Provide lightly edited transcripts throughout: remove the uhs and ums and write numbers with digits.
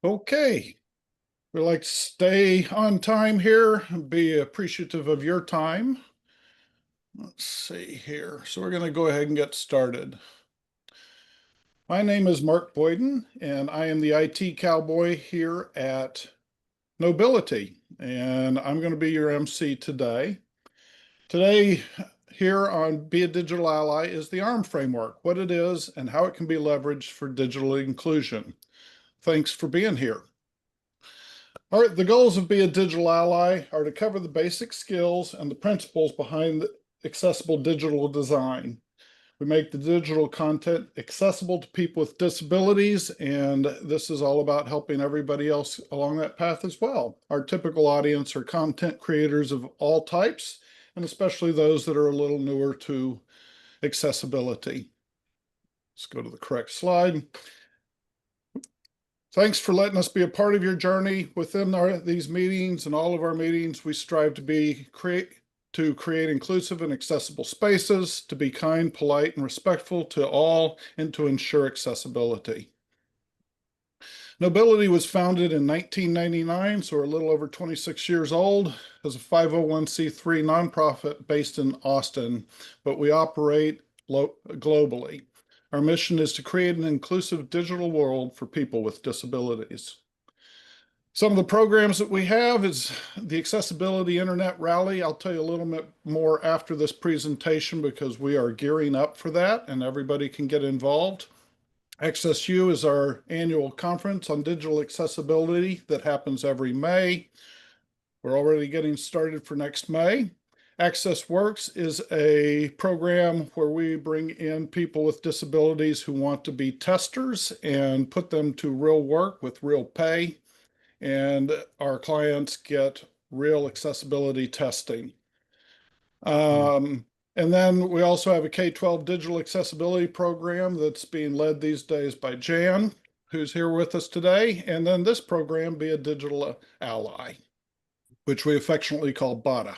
Okay, we like to stay on time here and be appreciative of your time. Let's see here. So we're going to go ahead and get started. My name is Mark Boyden, and I am the IT cowboy here at Nobility, and I'm going to be your MC today. Today, here on Be a Digital Ally is the ARRM framework, what it is and how it can be leveraged for digital inclusion. Thanks for being here. All right, the goals of Be a Digital Ally are to cover the basic skills and the principles behind accessible digital design. We make the digital content accessible to people with disabilities, and this is all about helping everybody else along that path as well. Our typical audience are content creators of all types, and especially those that are a little newer to accessibility. Let's go to the correct slide. Thanks for letting us be a part of your journey within these meetings and all of our meetings. We strive to create inclusive and accessible spaces, to be kind, polite, and respectful to all, and to ensure accessibility. Nobility was founded in 1999, so we're a little over 26 years old, as a 501c3 nonprofit based in Austin, but we operate globally. Our mission is to create an inclusive digital world for people with disabilities. Some of the programs that we have is the Accessibility Internet Rally. I'll tell you a little bit more after this presentation because we are gearing up for that and everybody can get involved. AccessU is our annual conference on digital accessibility that happens every May. We're already getting started for next May. Access Works is a program where we bring in people with disabilities who want to be testers and put them to real work with real pay. And our clients get real accessibility testing. And then we also have a K-12 digital accessibility program that's being led these days by Jan, who's here with us today. And then this program, Be a Digital Ally, which we affectionately call BADA.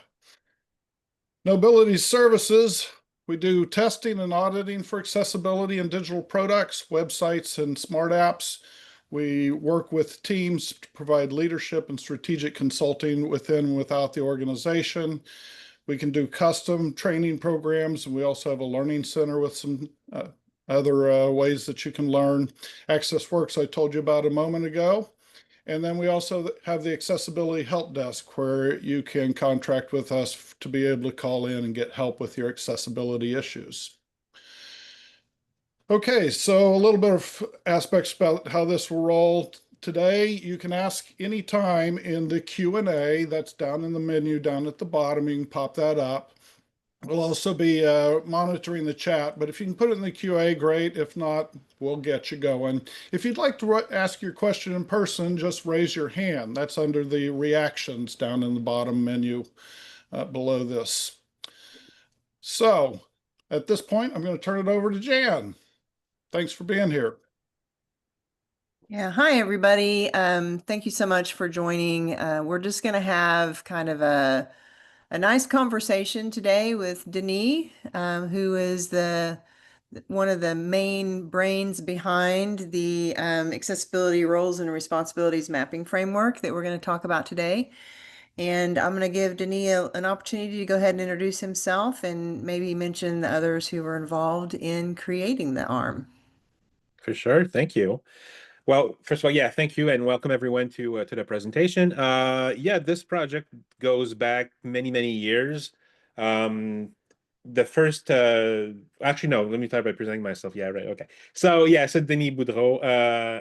Nobility Services, we do testing and auditing for accessibility in digital products, websites, and smart apps. We work with teams to provide leadership and strategic consulting within and without the organization. We can do custom training programs, and we also have a learning center with some other ways that you can learn. Access Works, I told you about a moment ago. And then we also have the Accessibility Help Desk where you can contract with us to be able to call in and get help with your accessibility issues. Okay, so a little bit of aspects about how this will roll today. You can ask anytime in the Q&A that's down in the menu down at the bottom. You can pop that up. We'll also be monitoring the chat, but if you can put it in the QA, great. If not, we'll get you going. If you'd like to ask your question in person, just raise your hand. That's under the reactions down in the bottom menu below this. So at this point, I'm going to turn it over to Jan. Thanks for being here. Yeah, hi everybody. Thank you so much for joining. We're just going to have kind of a nice conversation today with Denis, who is one of the main brains behind the accessibility roles and responsibilities mapping framework that we're going to talk about today. And I'm going to give Denis an opportunity to go ahead and introduce himself and maybe mention the others who were involved in creating the ARRM. For sure. Thank you. Well, first of all, yeah, thank you and welcome everyone to the presentation. Yeah, this project goes back many, many years. The first, actually, no, let me start by presenting myself. Yeah, right. Okay. So yeah, so Denis Boudreau.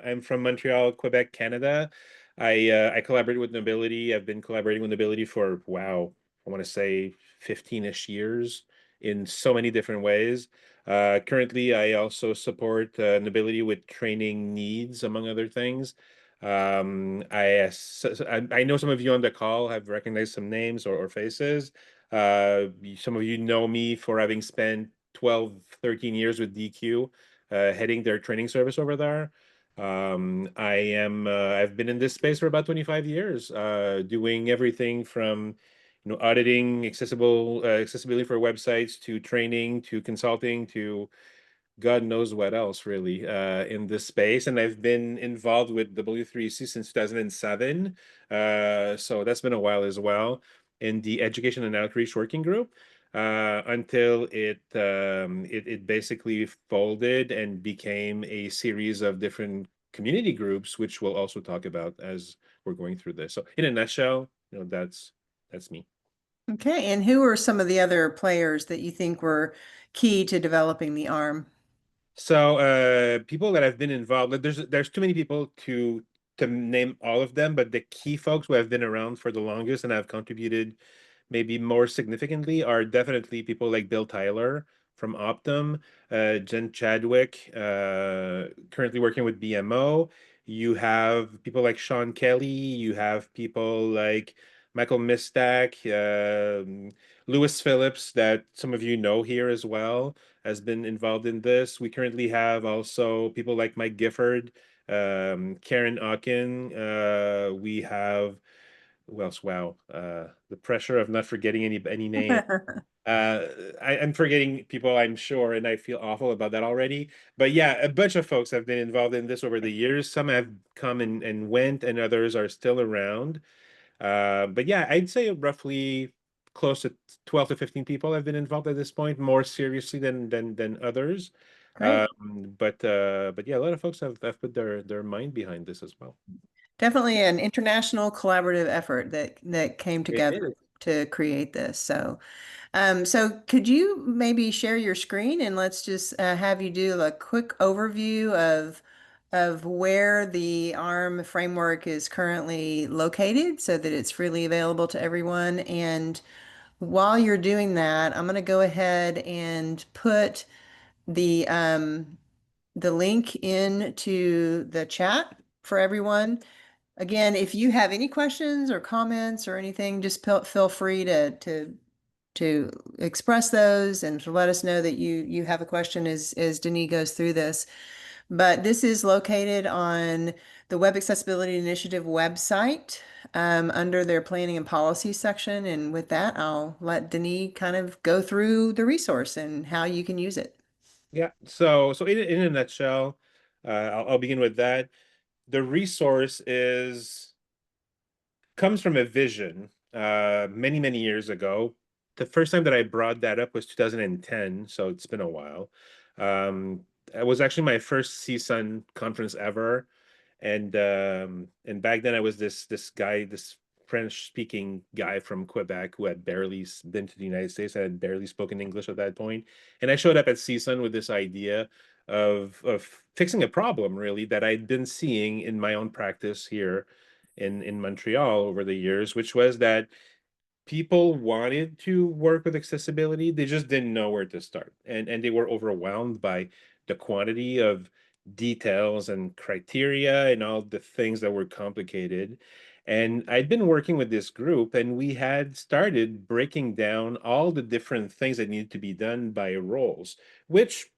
I'm from Montreal, Quebec, Canada. I collaborate with Nobility. I've been collaborating with Nobility for, wow, I want to say 15-ish years in so many different ways. Currently, I also support Nobility with training needs, among other things. I know some of you on the call have recognized some names or faces. Some of you know me for having spent 12, 13 years with DQ, heading their training service over there. I've been in this space for about 25 years, doing everything from auditing accessibility for websites to training to consulting to God knows what else really in this space. And I've been involved with W3C since 2007. So that's been a while as well in the Education and Outreach Working Group until it basically folded and became a series of different community groups, which we'll also talk about as we're going through this. So in a nutshell, that's me. Okay, and who are some of the other players that you think were key to developing the ARM? So people that have been involved, there's too many people to name all of them, but the key folks who have been around for the longest and have contributed maybe more significantly are definitely people like Bill Tyler from Optum, Jen Chadwick, currently working with BMO. You have people like Sean Kelly, you have people like Michael Mistak, Lewis Phillips, that some of you know here as well, has been involved in this. We currently have also people like Mike Gifford, Karen Ocken. We have who else? Wow, the pressure of not forgetting any name. I'm forgetting people, I'm sure, and I feel awful about that already. But yeah, a bunch of folks have been involved in this over the years. Some have come and went, and others are still around. But yeah, I'd say roughly close to 12 to 15 people have been involved at this point, more seriously than others. Great. But yeah, a lot of folks have put their mind behind this as well. Definitely an international collaborative effort that came It together is. to create this. So could you maybe share your screen and let's just have you do a quick overview of where the ARM framework is currently located so that it's freely available to everyone. And while you're doing that, I'm going to go ahead and put the link into the chat for everyone. Again, if you have any questions or comments or anything, just feel free to express those and to let us know that you have a question as Denis goes through this. But this is located on the Web Accessibility Initiative website under their planning and policy section. And with that, I'll let Denis kind of go through the resource and how you can use it. Yeah. So in a nutshell, I'll begin with that. The resource comes from a vision many years ago. The first time that I brought that up was 2010, so it's been a while. It was actually my first CSUN conference ever, and back then I was this guy, this French speaking guy from Quebec who had barely been to the United States. I had barely spoken English at that point, and I showed up at CSUN with this idea of fixing a problem really that I'd been seeing in my own practice here in Montreal over the years, which was that people wanted to work with accessibility. They just didn't know where to start. And they were overwhelmed by the quantity of details and criteria and all the things that were complicated. And I'd been working with this group, and we had started breaking down all the different things that needed to be done by roles, which,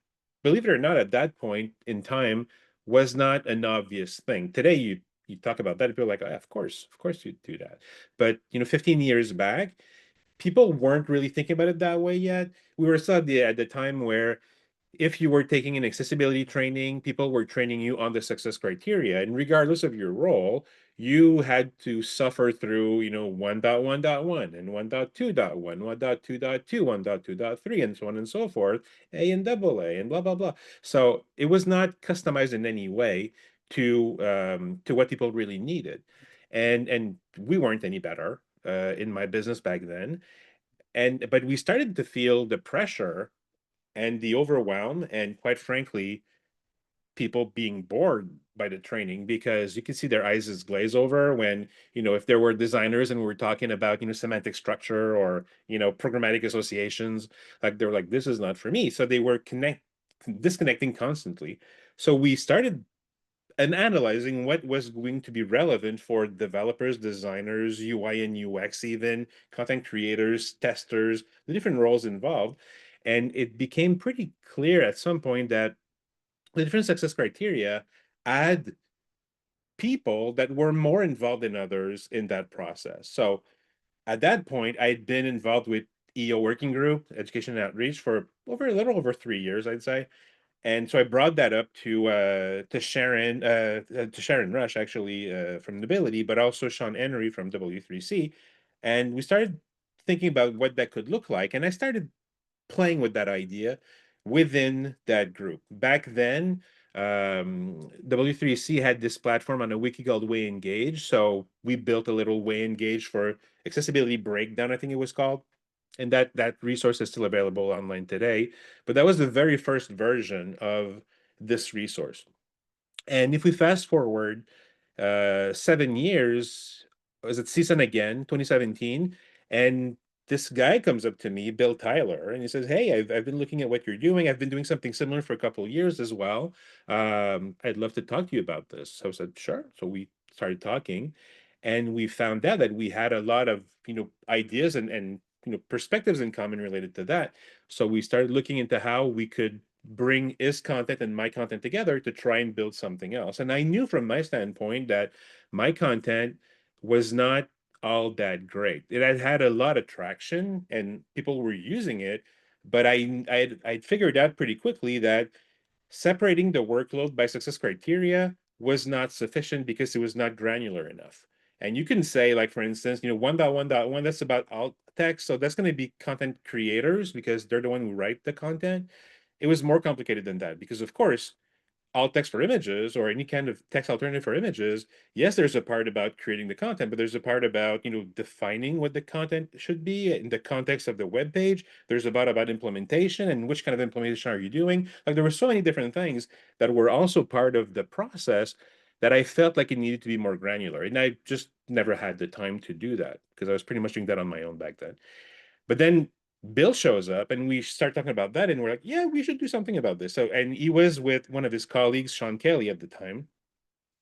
believe it or not, at that point in time was not an obvious thing. Today, you talk about that, and people are like, oh, of course you do that. But 15 years back, people weren't really thinking about it that way yet. We were still at the time where if you were taking an accessibility training, people were training you on the success criteria. And regardless of your role, you had to suffer through, 1.1.1 and 1.2.1, 1.2.2, 1.2.3, and so on and so forth, A and double A, and blah, blah, blah. So it was not customized in any way to what people really needed. And we weren't any better in my business back then. But we started to feel the pressure and the overwhelm, and quite frankly, people being bored by the training, because you can see their eyes glaze over when, if there were designers and we were talking about, semantic structure or, programmatic associations, like they were like, this is not for me. So they were disconnecting constantly. So we started and analyzing what was going to be relevant for developers, designers, UI and UX, even content creators, testers, the different roles involved. And it became pretty clear at some point that the different success criteria had people that were more involved than others in that process. So at that point, I'd been involved with EO Working Group, Education and Outreach, for a little over 3 years, I'd say. And so I brought that up to Sharon Rush, actually, from Nobility, but also Sean Henry from W3C. And we started thinking about what that could look like. And I started playing with that idea within that group. Back then, W3C had this platform on a wiki called Way Engage. So we built a little Way Engage for accessibility breakdown, I think it was called. And that resource is still available online today. But that was the very first version of this resource. And if we fast forward 7 years, was it season again, 2017, and this guy comes up to me, Bill Tyler, and he says, "Hey, I've been looking at what you're doing. I've been doing something similar for a couple of years as well. I'd love to talk to you about this." So I said, "Sure." So we started talking, and we found out that we had a lot of ideas and perspectives in common related to that. So we started looking into how we could bring his content and my content together to try and build something else. And I knew from my standpoint that my content was not all that great. It had had a lot of traction and people were using it, but I'd figured out pretty quickly that separating the workload by success criteria was not sufficient because it was not granular enough. And you can say, like, for instance, 1.1.1, that's about alt text. So that's going to be content creators because they're the one who write the content. It was more complicated than that because, of course, alt text for images or any kind of text alternative for images, yes, there's a part about creating the content, but there's a part about, defining what the content should be in the context of the web page. There's about implementation and which kind of implementation are you doing? Like, there were so many different things that were also part of the process that I felt like it needed to be more granular. And I just never had the time to do that because I was pretty much doing that on my own back then. But then Bill shows up and we start talking about that and we're like, yeah, we should do something about this. So, and he was with one of his colleagues, Sean Kelly, at the time.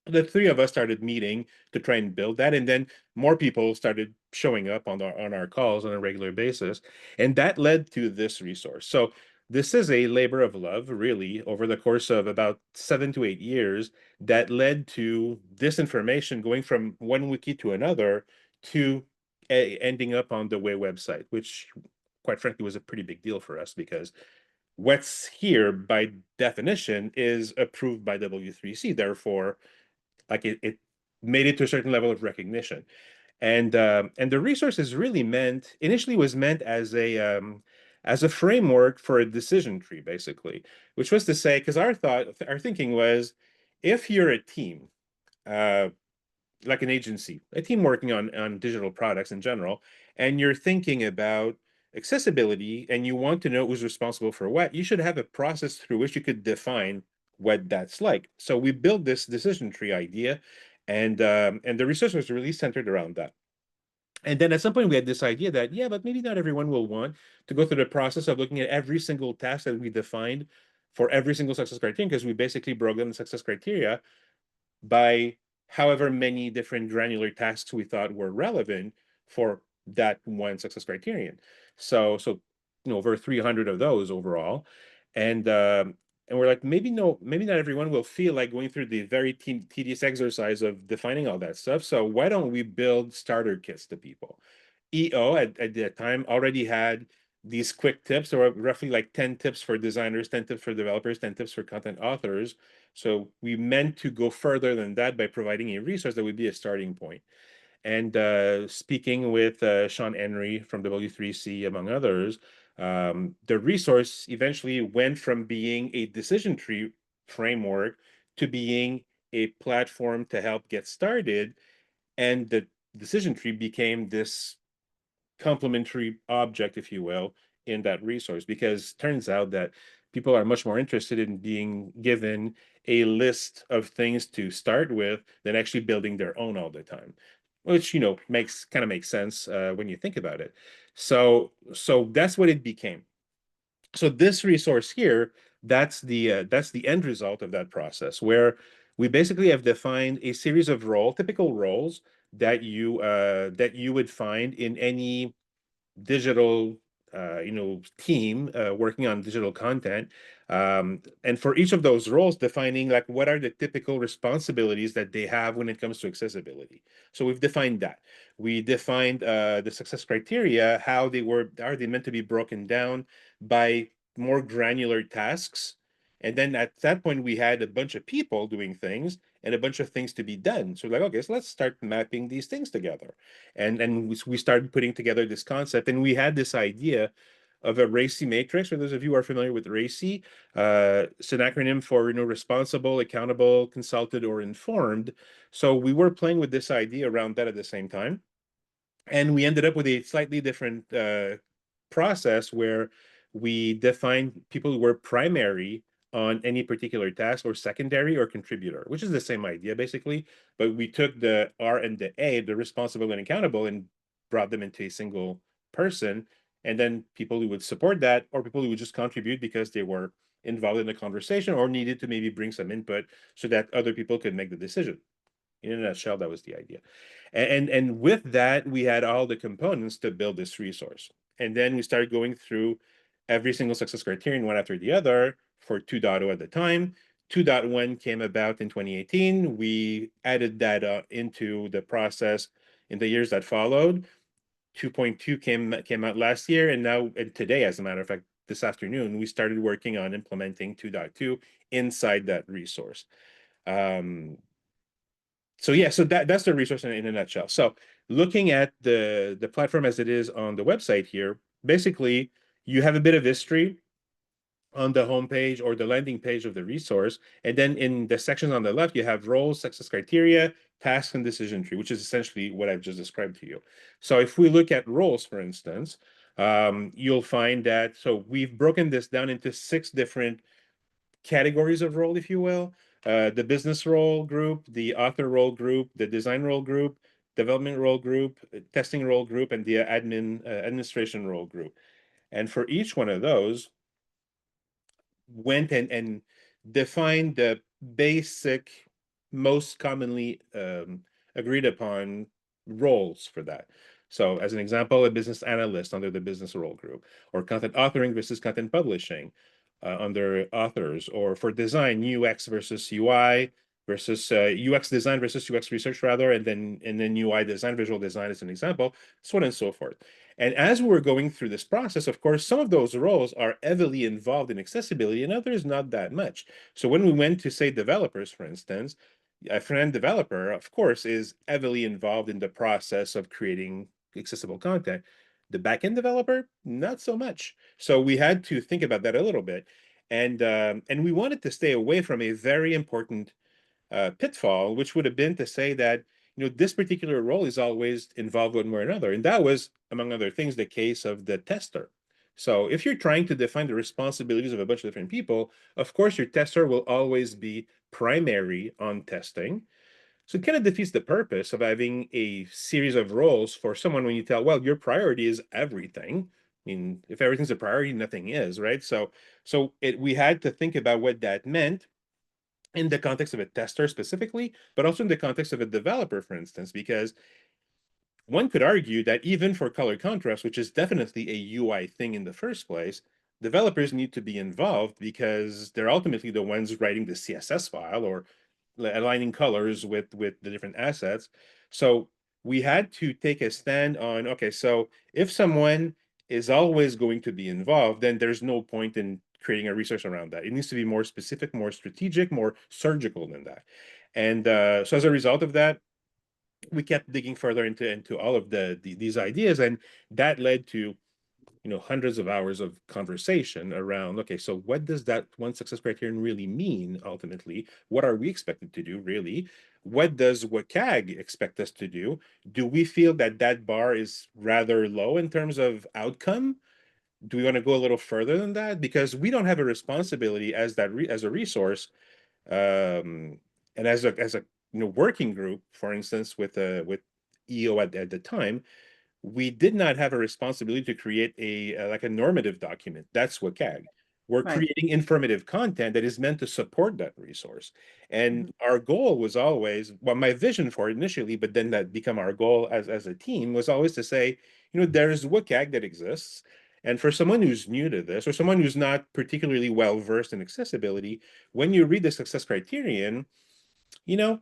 The three of us started meeting to try and build that. And then more people started showing up on our calls on a regular basis. And that led to this resource. So this is a labor of love, really, over the course of about 7 to 8 years that led to this information going from one wiki to another to ending up on the Way website, which quite frankly was a pretty big deal for us because what's here by definition is approved by W3C. Therefore, like it made it to a certain level of recognition. And the resource is really initially was meant as a framework for a decision tree, basically, which was to say, because our thinking was, if you're a team, like an agency, a team working on digital products in general, and you're thinking about accessibility and you want to know who's responsible for what, you should have a process through which you could define what that's like. So we built this decision tree idea, and the research was really centered around that. And then at some point we had this idea that, yeah, but maybe not everyone will want to go through the process of looking at every single task that we defined for every single success criterion, because we basically broke down the success criteria by however many different granular tasks we thought were relevant for that one success criterion. So over 300 of those overall. And we're like, maybe not everyone will feel like going through the very tedious exercise of defining all that stuff. So why don't we build starter kits to people? EO at that time already had these quick tips, or roughly like 10 tips for designers, 10 tips for developers, 10 tips for content authors. So we meant to go further than that by providing a resource that would be a starting point. And speaking with Sean Henry from W3C, among others, the resource eventually went from being a decision tree framework to being a platform to help get started. And the decision tree became this complementary object, if you will, in that resource, because turns out that people are much more interested in being given a list of things to start with than actually building their own all the time, which makes sense when you think about it. So that's what it became. So this resource here, that's the end result of that process, where we basically have defined a series of typical roles that you would find in any digital team working on digital content, and for each of those roles defining like what are the typical responsibilities that they have when it comes to accessibility. So we've defined that. We defined the success criteria, are they meant to be broken down by more granular tasks, And then at that point, we had a bunch of people doing things and a bunch of things to be done. So like, okay, so let's start mapping these things together. And we started putting together this concept, and we had this idea of a RACI matrix. For those of you who are familiar with RACI, it's an acronym for, responsible, accountable, consulted, or informed. So we were playing with this idea around that at the same time. And we ended up with a slightly different process where we defined people who were primary on any particular task, or secondary or contributor, which is the same idea basically. But we took the R and the A, the responsible and accountable, and brought them into a single person. And then people who would support that, or people who would just contribute because they were involved in the conversation or needed to maybe bring some input so that other people could make the decision. In a nutshell, that was the idea. And with that, we had all the components to build this resource. And then we started going through every single success criterion one after the other for 2.0 at the time. 2.1 came about in 2018. We added that into the process in the years that followed. 2.2 came out last year, and now, and today, as a matter of fact, this afternoon, we started working on implementing 2.2 inside that resource. So yeah, so that's the resource in a nutshell. So looking at the platform as it is on the website here, basically you have a bit of history on the homepage or the landing page of the resource. And then in the sections on the left, you have roles, success criteria, tasks, and decision tree, which is essentially what I've just described to you. So if we look at roles, for instance, you'll find that, so we've broken this down into 6 different categories of role, if you will. The business role group, the author role group, the design role group, development role group, testing role group, and the administration role group. And for each one of those, went and defined the basic, most commonly agreed upon roles for that. So as an example, a business analyst under the business role group, or content authoring versus content publishing under authors, or for design, UX versus UI versus UX design versus UX research rather, and then UI design, visual design as an example, so on and so forth. And as we're going through this process, of course, some of those roles are heavily involved in accessibility and others not that much. So when we went to, say, developers, for instance, a front-end developer, of course, is heavily involved in the process of creating accessible content. The back-end developer, not so much. So we had to think about that a little bit. And we wanted to stay away from a very important pitfall, which would have been to say that, this particular role is always involved one way or another. And that was, among other things, the case of the tester. So if you're trying to define the responsibilities of a bunch of different people, of course, your tester will always be primary on testing. So it kind of defeats the purpose of having a series of roles for someone when you tell, well, your priority is everything. I mean, if everything's a priority, nothing is, right? So we had to think about what that meant in the context of a tester specifically, but also in the context of a developer, for instance, because one could argue that even for color contrast, which is definitely a UI thing in the first place, developers need to be involved because they're ultimately the ones writing the CSS file or aligning colors with the different assets. So we had to take a stand on, okay, so if someone is always going to be involved, then there's no point in creating a resource around that. It needs to be more specific, more strategic, more surgical than that. And so as a result of that, we kept digging further into all of these ideas, and that led to hundreds of hours of conversation around, okay, so what does that one success criterion really mean ultimately? What are we expected to do really? What does WCAG expect us to do? Do we feel that that bar is rather low in terms of outcome? Do we want to go a little further than that? Because we don't have a responsibility as as a resource, and as a working group, for instance, with EO at the time, we did not have a responsibility to create like a normative document. That's WCAG. We're Right. creating informative content that is meant to support that resource. And our goal was always, well, my vision for it initially, but then that became our goal as a team, was always to say, there's WCAG that exists. And for someone who's new to this, or someone who's not particularly well versed in accessibility, when you read the success criterion,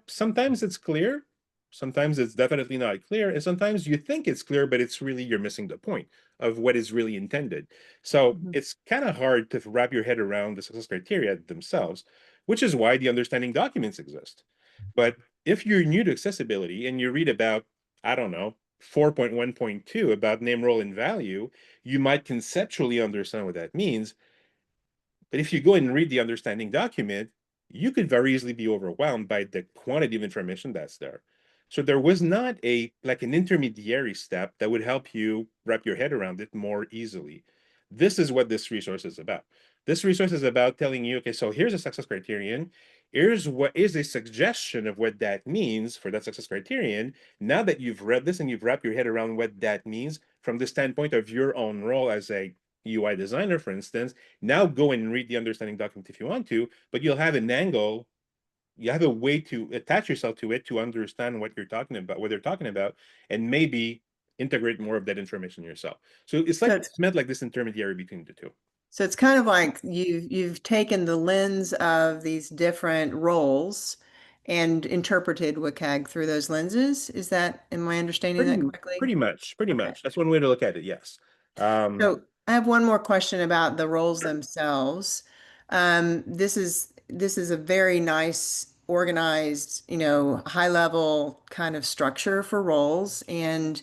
sometimes it's clear, Sometimes it's definitely not clear, and sometimes you think it's clear, but it's really you're missing the point of what is really intended. So it's kind of hard to wrap your head around the success criteria themselves, which is why the understanding documents exist. But if you're new to accessibility and you read about, I don't know, 4.1.2 about name, role, and value, you might conceptually understand what that means. But if you go and read the understanding document, you could very easily be overwhelmed by the quantity of information that's there. So there was not like an intermediary step that would help you wrap your head around it more easily. This is what this resource is about. This resource is about telling you, okay, so here's a success criterion. Here's what is a suggestion of what that means for that success criterion. Now that you've read this and you've wrapped your head around what that means from the standpoint of your own role as a UI designer, for instance, now go and read the understanding document if you want to, but you'll have an angle, you have a way to attach yourself to it to understand what you're talking about, what they're talking about, and maybe integrate more of that information yourself. So it's like it's meant like this intermediary between the two. So it's kind of like you've taken the lens of these different roles and interpreted WCAG through those lenses. Am I understanding that correctly? Pretty much. Okay. That's one way to look at it, yes. So I have one more question about the roles themselves. This is a very nice, organized, high level kind of structure for roles, and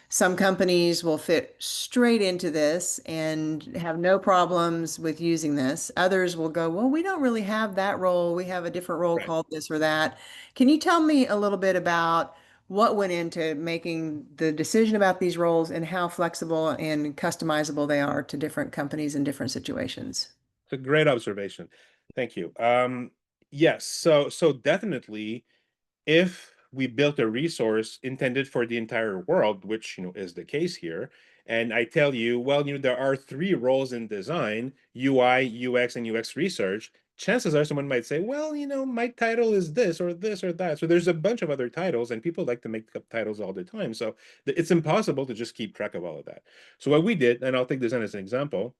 some companies will fit straight into this and have no problems with using this. Others will go, well, we don't really have that role. We have a different role called this or that. Can you tell me a little bit about what went into making the decision about these roles and how flexible and customizable they are to different companies in different situations? It's a great observation. Thank you. Yes, so definitely if we built a resource intended for the entire world, which is the case here, and I tell you, well, there are 3 roles in design: UI, UX, and UX research. Chances are someone might say, well, my title is this or that. So there's a bunch of other titles, and people like to make up titles all the time. So it's impossible to just keep track of all of that. So what we did, and I'll take design as an example,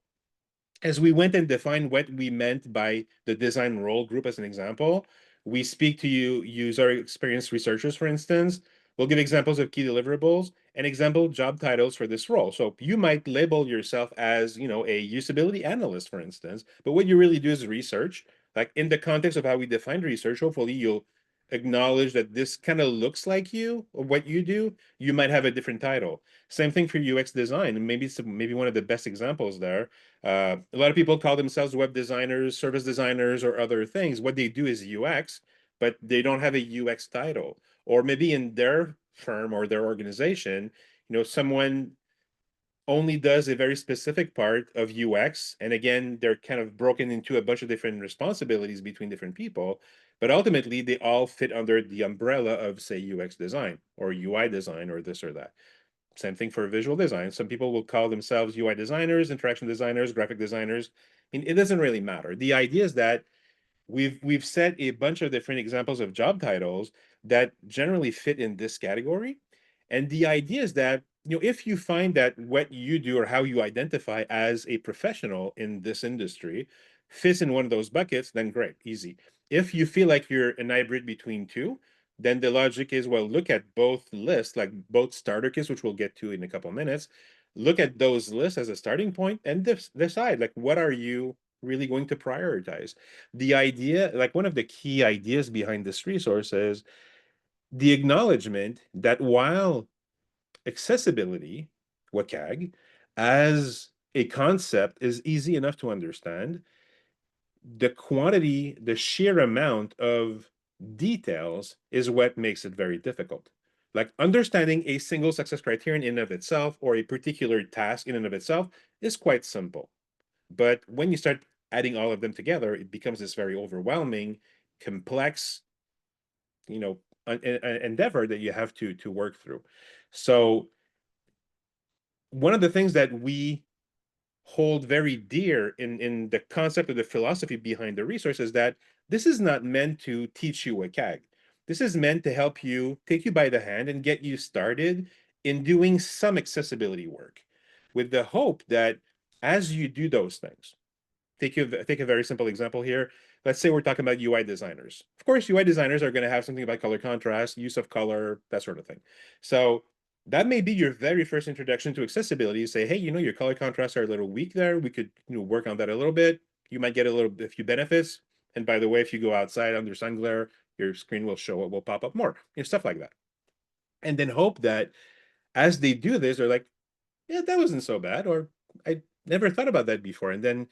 as we went and defined what we meant by the design role group as an example, we speak to user experience researchers, for instance. We'll give examples of key deliverables and example job titles for this role. So you might label yourself as, a usability analyst, for instance, but what you really do is research. Like in the context of how we define research, hopefully you'll acknowledge that this kind of looks like you or what you do. You might have a different title. Same thing for UX design, and maybe one of the best examples there. A lot of people call themselves web designers, service designers, or other things. What they do is UX, but they don't have a UX title. Or maybe in their firm or their organization, someone only does a very specific part of UX. And again, they're kind of broken into a bunch of different responsibilities between different people. But ultimately, they all fit under the umbrella of, say, UX design or UI design or this or that. Same thing for visual design. Some people will call themselves UI designers, interaction designers, graphic designers. I mean, it doesn't really matter. The idea is that we've set a bunch of different examples of job titles that generally fit in this category. And the idea is that, if you find that what you do or how you identify as a professional in this industry fits in one of those buckets, then great, easy. If you feel like you're an hybrid between two, then the logic is, well, look at both lists, like both starter kits, which we'll get to in a couple of minutes. Look at those lists as a starting point and decide, like, what are you really going to prioritize? The idea, like one of the key ideas behind this resource is the acknowledgement that while accessibility, WCAG, as a concept is easy enough to understand, the quantity, the sheer amount of details is what makes it very difficult. Like understanding a single success criterion in and of itself or a particular task in and of itself is quite simple. But when you start adding all of them together, it becomes this very overwhelming, complex, endeavor that you have to work through. So one of the things that we hold very dear in the concept of the philosophy behind the resource is that this is not meant to teach you a CAG. This is meant to help you, take you by the hand and get you started in doing some accessibility work with the hope that as you do those things, take a very simple example here. let's say we're talking about UI designers. Of course, UI designers are going to have something about color contrast, use of color, that sort of thing. So that may be your very first introduction to accessibility. You say, hey, your color contrasts are a little weak there. We could work on that a little bit. You might get a few benefits. And by the way, if you go outside under sun glare, your screen will pop up more, stuff like that. And then hope that as they do this, they're like, yeah, that wasn't so bad, or I never thought about that before. And then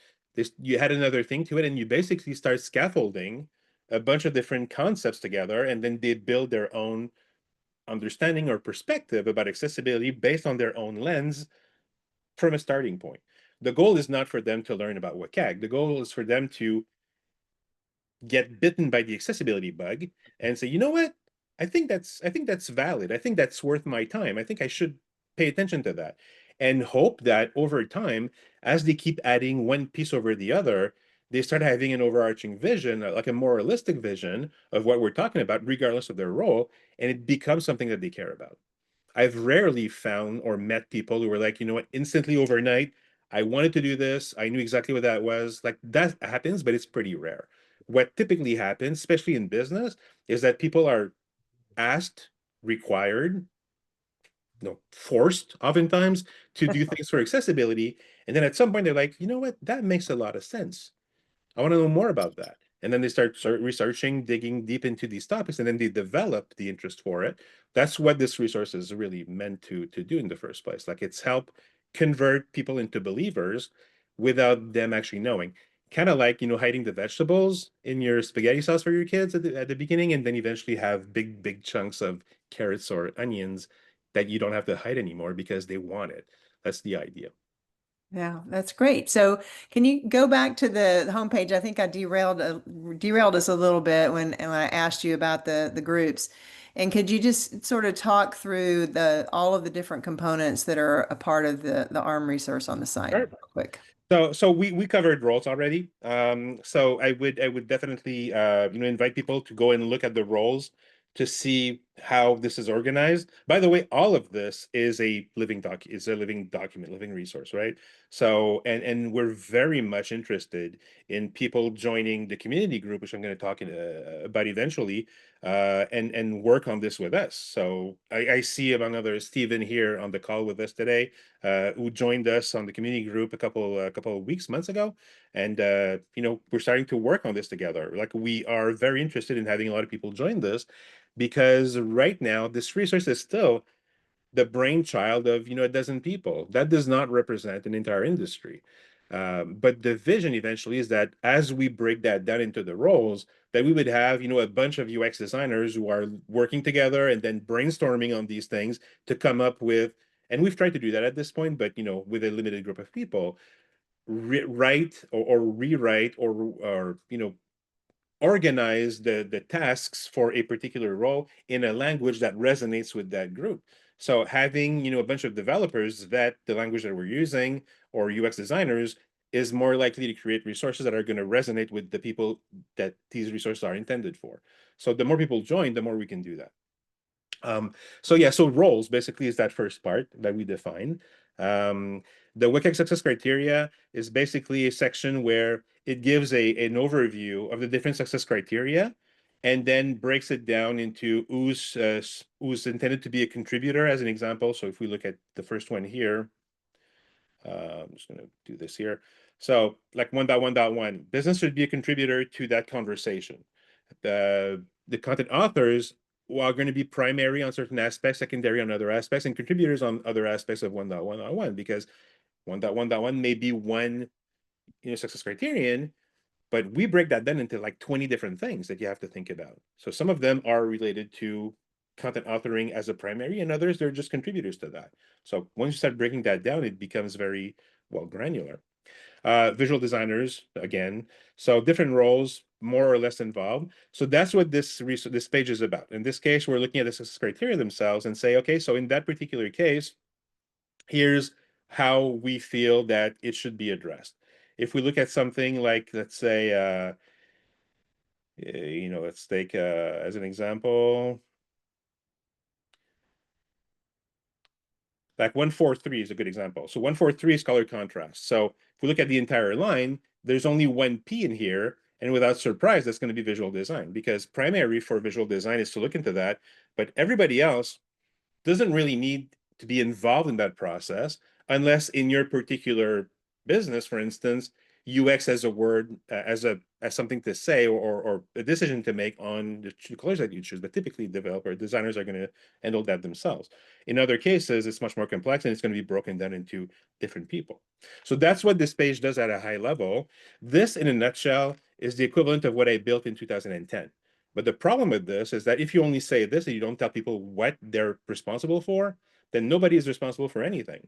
you add another thing to it, and you basically start scaffolding a bunch of different concepts together, and then they build their own understanding or perspective about accessibility based on their own lens from a starting point. The goal is not for them to learn about WCAG. The goal is for them to get bitten by the accessibility bug and say, you know what? I think that's valid. I think that's worth my time. I think I should pay attention to that, and hope that over time, as they keep adding one piece over the other, they start having an overarching vision, like a more realistic vision of what we're talking about, regardless of their role, and it becomes something that they care about. I've rarely found or met people who were like, you know what, instantly overnight, I wanted to do this. I knew exactly what that was. Like, that happens, but it's pretty rare. What typically happens, especially in business, is that people are asked, required, forced oftentimes to do things for accessibility. And then at some point they're like, you know what, that makes a lot of sense. I want to know more about that. And then they start researching, digging deep into these topics, and then they develop the interest for it. That's what this resource is really meant to do in the first place. Like, it's help convert people into believers without them actually knowing. Kind of like, hiding the vegetables in your spaghetti sauce for your kids at the beginning, and then eventually have big chunks of carrots or onions that you don't have to hide anymore because they want it. That's the idea. Yeah, that's great. So can you go back to the homepage? I think I derailed us a little bit when I asked you about the groups. And could you just sort of talk through all of the different components that are a part of the ARRM resource on the site Sure. real quick? So we covered roles already. So I would definitely invite people to go and look at the roles to see how this is organized. By the way, all of this is a living document, living resource, right? So and we're very much interested in people joining the community group, which I'm going to talk about eventually, and work on this with us. So I see, among others, Stephen here on the call with us today, who joined us on the community group a couple of months ago, and we're starting to work on this together. Like, we are very interested in having a lot of people join this, because right now this resource is still the brainchild of a dozen people. That does not represent an entire industry. But the vision eventually is that as we break that down into the roles, that we would have a bunch of UX designers who are working together and then brainstorming on these things to come up with, and we've tried to do that at this point, but with a limited group of people, write or rewrite or organize the tasks for a particular role in a language that resonates with that group. So having a bunch of developers vet the language that we're using, or UX designers, is more likely to create resources that are going to resonate with the people that these resources are intended for. So the more people join, the more we can do that. So roles basically is that first part that we define. The WCAG success criteria is basically a section where it gives an overview of the different success criteria, and then breaks it down into who's intended to be a contributor, as an example. So if we look at the first one here, I'm just going to do this here. So like 1.1.1, business should be a contributor to that conversation. The content authors are going to be primary on certain aspects, secondary on other aspects, and contributors on other aspects of 1.1.1, because 1.1.1 may be one success criterion, but we break that down into like 20 different things that you have to think about. So some of them are related to content authoring as a primary, and others, they're just contributors to that. So once you start breaking that down, it becomes very granular. Visual designers, again, so different roles, more or less involved. So that's what this page is about. In this case, we're looking at the success criteria themselves and say, okay, so in that particular case, here's how we feel that it should be addressed. If we look at something like, let's say, let's take as an example, like 143 is a good example. So 143 is color contrast. So if we look at the entire line, there's only one P in here, And without surprise, that's going to be visual design, because primary for visual design is to look into that, but everybody else doesn't really need to be involved in that process unless in your particular business, for instance, UX as a word, as something to say or a decision to make on the colors that you choose. But typically, designers are going to handle that themselves. In other cases, it's much more complex and it's going to be broken down into different people. So that's what this page does at a high level. This, in a nutshell, is the equivalent of what I built in 2010. But the problem with this is that if you only say this and you don't tell people what they're responsible for, then nobody is responsible for anything.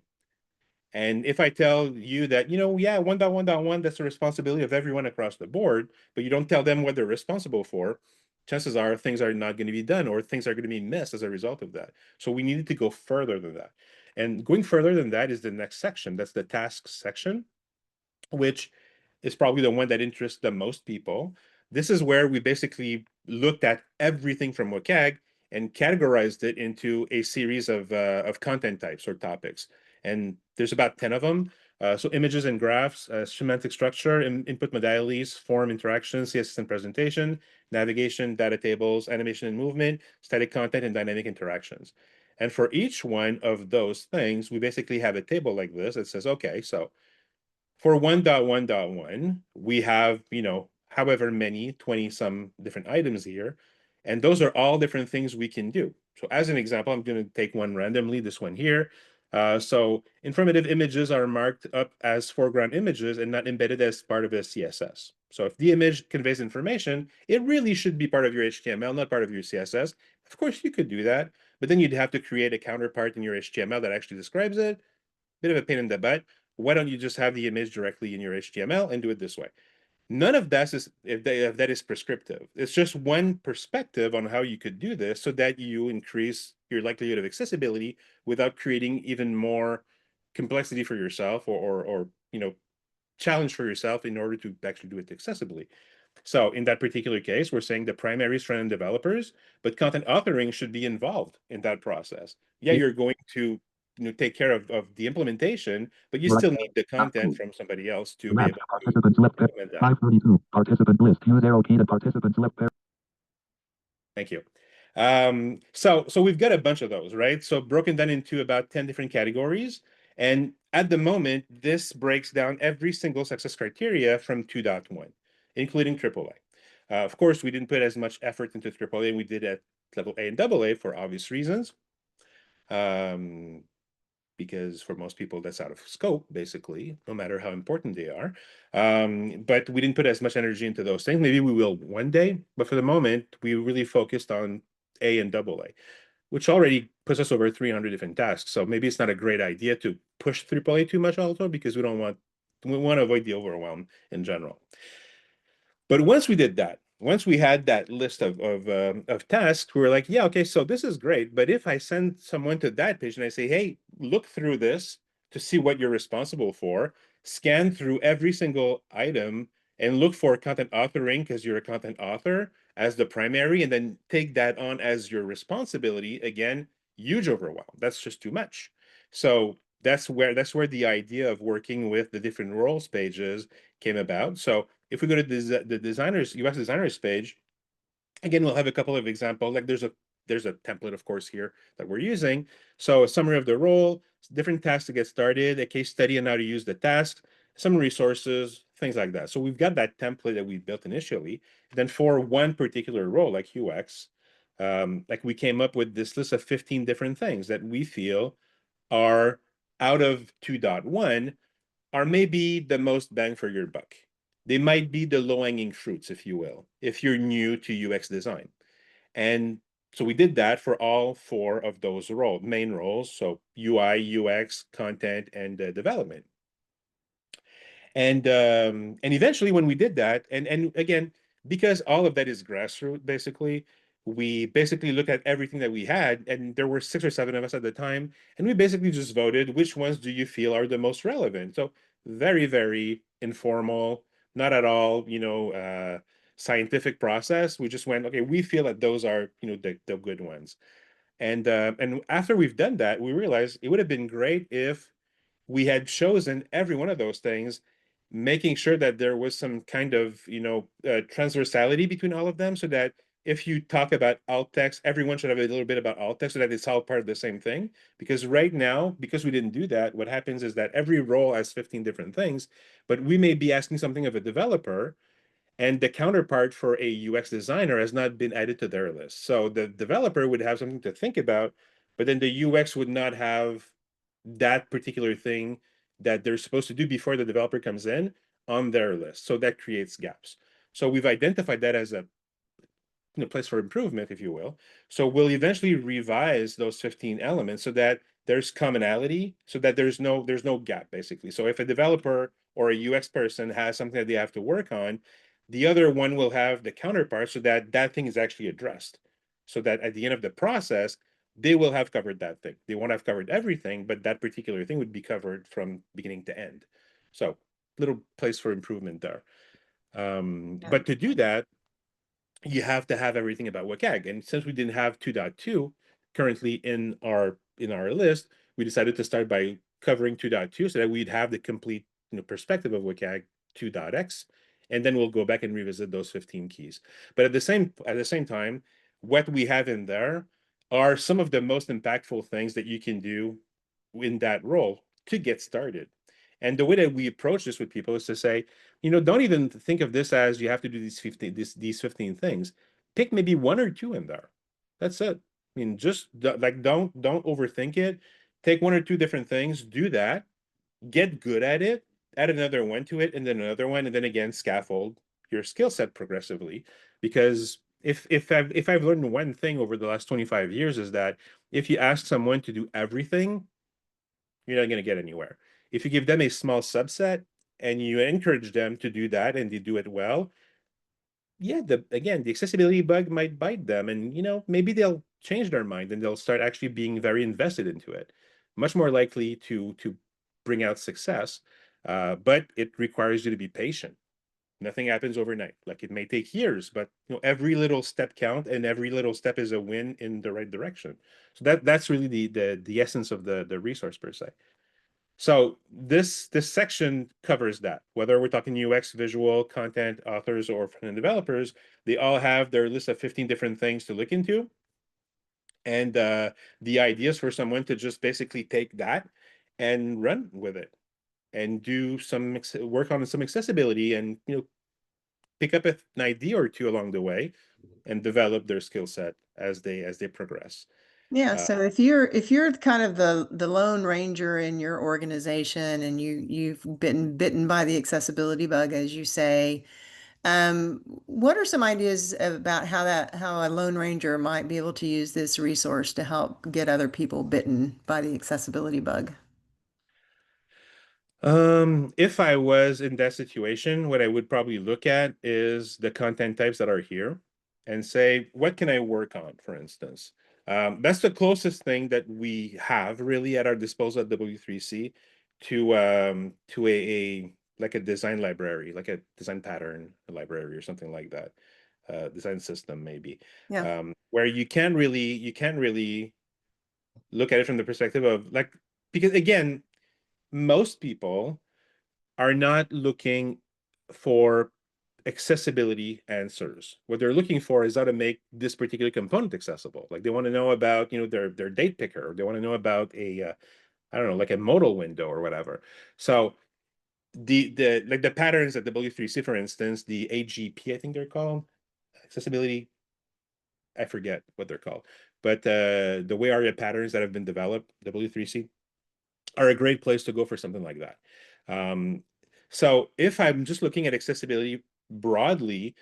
And if I tell you that, yeah, 1.1.1, that's the responsibility of everyone across the board, but you don't tell them what they're responsible for, chances are things are not going to be done or things are going to be missed as a result of that. So we needed to go further than that. And going further than that is the next section. That's the tasks section, which is probably the one that interests the most people. This is where we basically looked at everything from WCAG and categorized it into a series of content types or topics. And there's about 10 of them. So images and graphs, semantic structure, input modalities, form interaction, CSS and presentation, navigation, data tables, animation and movement, static content, and dynamic interactions. And for each one of those things, we basically have a table like this that says, okay, so for 1.1.1, we have, however many, 20 some different items here. And those are all different things we can do. So as an example, I'm going to take one randomly, this one here. So informative images are marked up as foreground images and not embedded as part of a CSS. So if the image conveys information, it really should be part of your HTML, not part of your CSS. Of course, you could do that, but then you'd have to create a counterpart in your HTML that actually describes it. Bit of a pain in the butt. Why don't you just have the image directly in your HTML and do it this way? None of that is if that is prescriptive. It's just one perspective on how you could do this so that you increase your likelihood of accessibility without creating even more complexity for yourself or challenge for yourself in order to actually do it accessibly. So in that particular case, we're saying the primary is front-end developers, but content authoring should be involved in that process. Yeah, you're going to take care of the implementation, but you still need the content from somebody else to be able to implement that. 532. Participant list. Use arrow key to participant select pair. Thank you. So we've got a bunch of those, right? So broken down into about 10 different categories. And at the moment, this breaks down every single success criteria from 2.1, including AAA. Of course, we didn't put as much effort into AAA and we did at level A and AA for obvious reasons. Because for most people, that's out of scope, basically, no matter how important they are. But we didn't put as much energy into those things. Maybe we will one day, but for the moment, we really focused on A and AA, which already puts us over 300 different tasks. So maybe it's not a great idea to push AAA too much also, because we want to avoid the overwhelm in general. But once we did that, once we had that list of tasks, we were like, yeah, okay, so this is great. But if I send someone to that page and I say, hey, look through this to see what you're responsible for, scan through every single item and look for content authoring because you're a content author as the primary, and then take that on as your responsibility, again, huge overwhelm. That's just too much. So that's where the idea of working with the different roles pages came about. So if we go to the designers, UX designers page, again, we'll have a couple of examples. Like there's a template, of course, here that we're using. So a summary of the role, different tasks to get started, a case study on how to use the task, some resources, things like that. So we've got that template that we built initially. Then for one particular role, like UX, like we came up with this list of 15 different things that we feel are out of 2.1 are maybe the most bang for your buck. They might be the low-hanging fruits, if you will, if you're new to UX design. And so we did that for all 4 of those main roles, so UI, UX, content, and development. And eventually when we did that, and again, because all of that is grassroots, basically, we basically looked at everything that we had, and there were 6 or 7 of us at the time, and we basically just voted, which ones do you feel are the most relevant? So very, very informal, not at all, scientific process. We just went, okay, we feel that those are, the good ones. And after we've done that, we realized it would have been great if we had chosen every one of those things making sure that there was some kind of, transversality between all of them, so that if you talk about alt text, everyone should have a little bit about alt text, so that it's all part of the same thing. Because right now, because we didn't do that, what happens is that every role has 15 different things, but we may be asking something of a developer, and the counterpart for a UX designer has not been added to their list. So the developer would have something to think about, but then the UX would not have that particular thing that they're supposed to do before the developer comes in on their list. So that creates gaps. So we've identified that as a place for improvement, if you will. So we'll eventually revise those 15 elements so that there's commonality, so that there's no gap, basically. So if a developer or a UX person has something that they have to work on, the other one will have the counterpart, so that that thing is actually addressed. So that at the end of the process, they will have covered that thing. They won't have covered everything, but that particular thing would be covered from beginning to end. So little place for improvement there. But to do that, you have to have everything about WCAG. And since we didn't have 2.2 currently in our list, we decided to start by covering 2.2 so that we'd have the complete perspective of WCAG 2.x, and then we'll go back and revisit those 15 keys. But at the same time, what we have in there are some of the most impactful things that you can do in that role to get started. And the way that we approach this with people is to say, don't even think of this as you have to do these 15 things. Pick maybe one or two in there. That's it. I mean, just like don't overthink it. Take one or two different things, do that, get good at it, add another one to it, and then another one, and then again scaffold your skill set progressively. Because if I've learned one thing over the last 25 years, is that if you ask someone to do everything, you're not going to get anywhere. If you give them a small subset and you encourage them to do that and they do it well, yeah, the accessibility bug might bite them, and maybe they'll change their mind and they'll start actually being very invested into it. Much more likely to bring out success, but it requires you to be patient. Nothing happens overnight. Like, it may take years, but every little step count, and every little step is a win in the right direction. So that's really the essence of the resource per se. So this section covers that. Whether we're talking UX, visual, content, authors, or front-end developers, they all have their list of 15 different things to look into. And the idea is for someone to just basically take that and run with it, and do some work on some accessibility, and pick up an idea or two along the way, and develop their skill set as they progress. Yeah, so if you're kind of the lone ranger in your organization, and you've been bitten by the accessibility bug, as you say, what are some ideas about how a lone ranger might be able to use this resource to help get other people bitten by the accessibility bug? If I was in that situation, what I would probably look at is the content types that are here and say, what can I work on, for instance? That's the closest thing that we have really at our disposal at W3C to a like a design library, like a design pattern library or something like that. Design system maybe. Yeah. Where you can't really look at it from the perspective of, like, because again, most people are not looking for accessibility answers. What they're looking for is how to make this particular component accessible. Like, they want to know about, their date picker, or they want to know about a, I don't know, like a modal window or whatever. So the patterns at the W3C, for instance, the AGP, I think they're called, accessibility, I forget what they're called, but the way ARRM patterns that have been developed, W3C, are a great place to go for something like that. So if I'm just looking at accessibility broadly,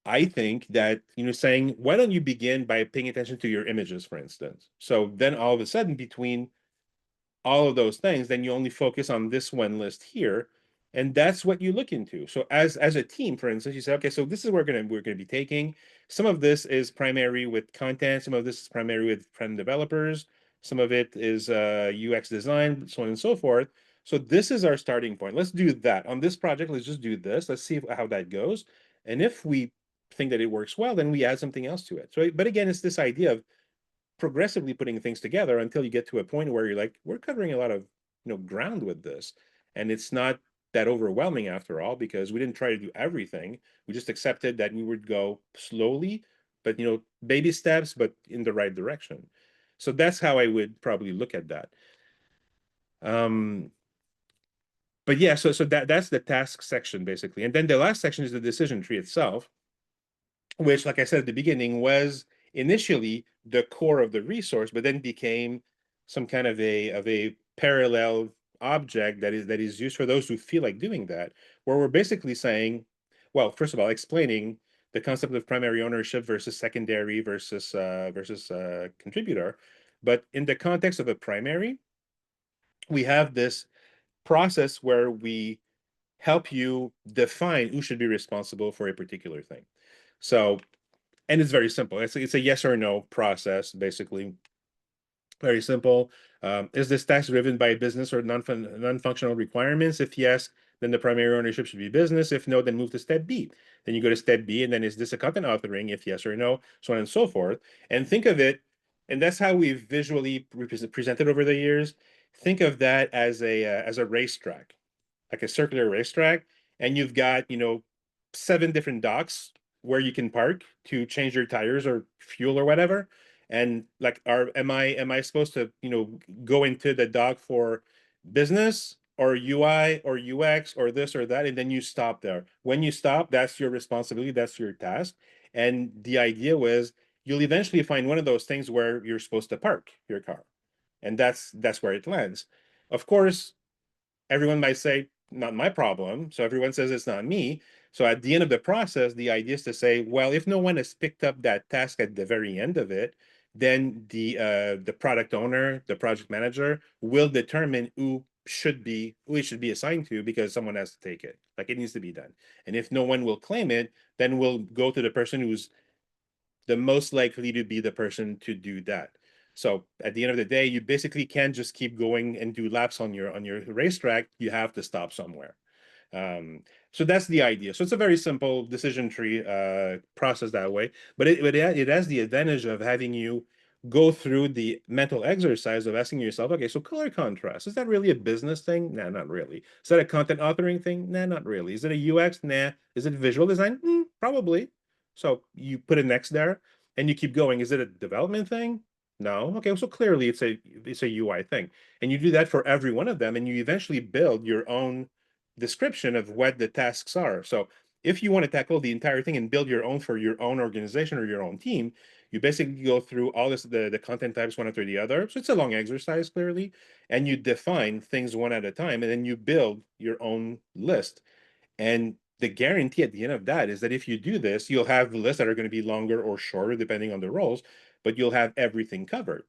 I think that, saying, why don't you begin by paying attention to your images, for instance? So then all of a sudden, between all of those things, then you only focus on this one list here, and that's what you look into. So as a team, for instance, you say, okay, so this is where we're gonna be taking. Some of this is primary with content, some of this is primary with front developers, some of it is UX design, so on and so forth. So this is our starting point. Let's do that on this project. Let's just do this. Let's see how that goes. And if we think that it works well, then we add something else to it. So, but again, it's this idea of progressively putting things together until you get to a point where you're like, we're covering a lot of ground with this, and it's not that overwhelming after all, because we didn't try to do everything. We just accepted that we would go slowly, but baby steps, but in the right direction. So that's how I would probably look at that. But yeah, so that's the task section basically. And then the last section is the decision tree itself, which, like I said at the beginning, was initially the core of the resource, but then became some kind of a parallel object that is used for those who feel like doing that, where we're basically saying, well, first of all, explaining the concept of primary ownership versus secondary versus contributor. But in the context of a primary, we have this process where we help you define who should be responsible for a particular thing. So, and it's very simple. It's a yes or no process, basically. Very simple. Is this task driven by business or non-functional requirements? If yes, then the primary ownership should be business. If no, then move to step B. Then you go to step B, and then is this a content authoring? If yes or no, so on and so forth. And think of it, and that's how we've visually presented over the years. Think of that as a racetrack, like a circular racetrack, and you've got 7 different docks where you can park to change your tires or fuel or whatever. And like, am I supposed to go into the dock for business or UI or UX or this or that, and then you stop there? When you stop, that's your responsibility, that's your task. And the idea was you'll eventually find one of those things where you're supposed to park your car, and that's where it lands. Of course, everyone might say, not my problem. So everyone says it's not me. So at the end of the process, the idea is to say, well, if no one has picked up that task at the very end of it, then the product owner, the project manager, will determine who it should be assigned to, because someone has to take it. Like, it needs to be done. And if no one will claim it, then we'll go to the person who's the most likely to be the person to do that. So at the end of the day, you basically can't just keep going and do laps on your racetrack. You have to stop somewhere. So that's the idea. So it's a very simple decision tree process that way, but it has the advantage of having you go through the mental exercise of asking yourself, okay, so color contrast, is that really a business thing? Nah, not really. Is that a content authoring thing? Nah, not really. Is it a UX? Nah. Is it visual design? Probably. So you put an X there and you keep going. Is it a development thing? No. Okay, so clearly it's a UI thing. And you do that for every one of them, and you eventually build your own description of what the tasks are. So if you want to tackle the entire thing and build your own for your own organization or your own team, you basically go through all the content types one after the other. So it's a long exercise, clearly, and you define things one at a time, and then you build your own list. And the guarantee at the end of that is that if you do this, you'll have lists that are going to be longer or shorter depending on the roles, but you'll have everything covered.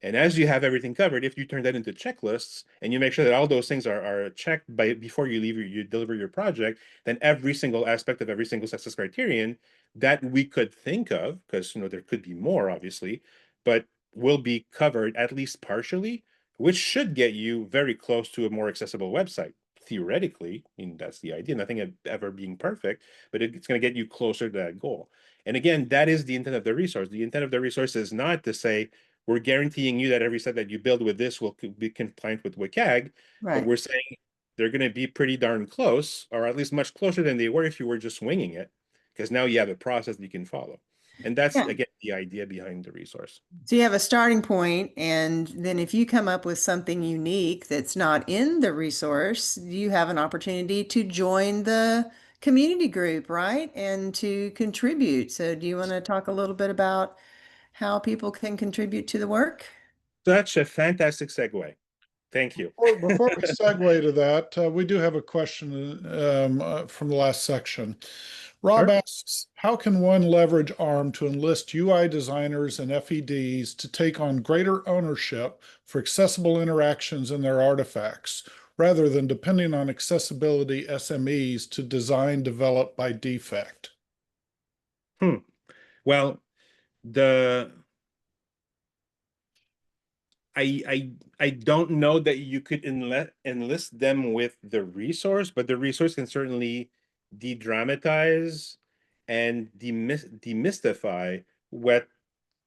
And as you have everything covered, if you turn that into checklists and you make sure that all those things are checked before you leave you deliver your project, then every single aspect of every single success criterion that we could think of, because there could be more obviously, but will be covered at least partially, which should get you very close to a more accessible website. Theoretically, I mean, that's the idea, nothing ever being perfect, but it's going to get you closer to that goal. And again, that is the intent of the resource. The intent of the resource is not to say, we're guaranteeing you that every set that you build with this will be compliant with WCAG, but Right. we're saying they're going to be pretty darn close, or at least much closer than they were if you were just winging it, because now you have a process that you can follow. And that's, Yeah. again, the idea behind the resource. So you have a starting point, and then if you come up with something unique that's not in the resource, you have an opportunity to join the community group, right? And to contribute. So do you want to talk a little bit about how people can contribute to the work? Such a fantastic segue. Thank you. Before we segue to that, we do have a question from the last section. Rob Sure. asks, how can one leverage ARRM to enlist UI designers and FEDs to take on greater ownership for accessible interactions in their artifacts, rather than depending on accessibility SMEs to design develop by defect? Well, I don't know that you could enlist them with the resource, but the resource can certainly de-dramatize and demystify what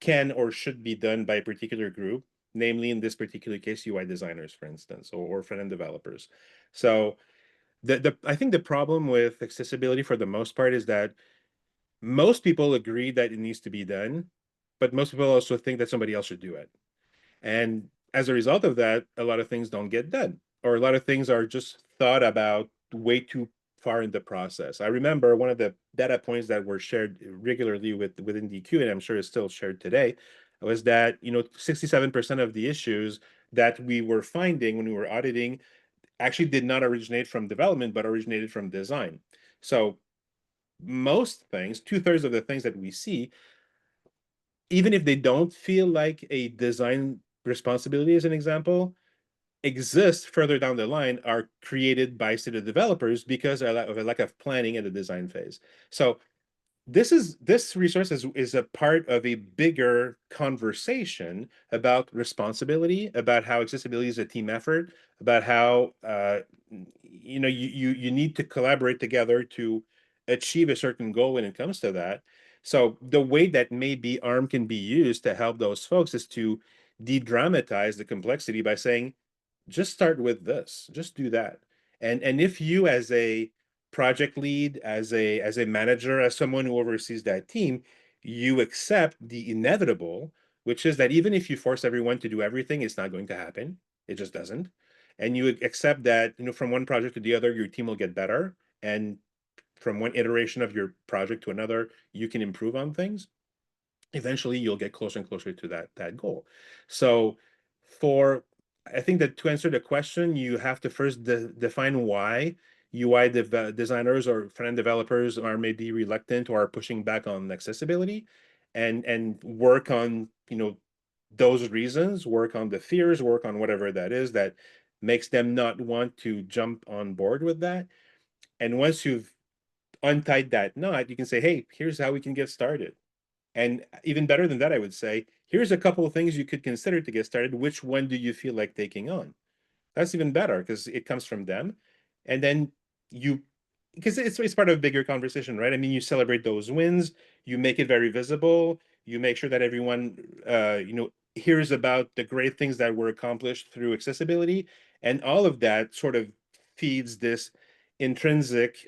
can or should be done by a particular group, namely in this particular case, UI designers, for instance, or front-end developers. So I think the problem with accessibility for the most part is that most people agree that it needs to be done, but most people also think that somebody else should do it. And as a result of that, a lot of things don't get done, or a lot of things are just thought about way too far in the process. I remember one of the data points that were shared regularly within DQ, and I'm sure is still shared today, was that 67% of the issues that we were finding when we were auditing actually did not originate from development, but originated from design. So most things, 2/3 of the things that we see, even if they don't feel like a design responsibility, as an example, exist further down the line, are created by city developers because of a lack of planning in the design phase. So this resource is a part of a bigger conversation about responsibility, about how accessibility is a team effort, about how you need to collaborate together to achieve a certain goal when it comes to that. So the way that maybe ARRM can be used to help those folks is to de-dramatize the complexity by saying, just start with this, just do that. And if you, as a project lead, as a manager, as someone who oversees that team, you accept the inevitable, which is that even if you force everyone to do everything, it's not going to happen. It just doesn't. And you accept that, from one project to the other, your team will get better, and from one iteration of your project to another, you can improve on things. Eventually you'll get closer and closer to that goal. So I think that to answer the question, you have to first define why UI designers or front-end developers are maybe reluctant or are pushing back on accessibility, and work on those reasons, work on the fears, work on whatever that is that makes them not want to jump on board with that. And once you've untied that knot, you can say, hey, here's how we can get started. And even better than that, I would say, here's a couple of things you could consider to get started. Which one do you feel like taking on? That's even better because it comes from them. And then because it's part of a bigger conversation, right? I mean, you celebrate those wins, you make it very visible, you make sure that everyone, hears about the great things that were accomplished through accessibility. And all of that sort of feeds this intrinsic,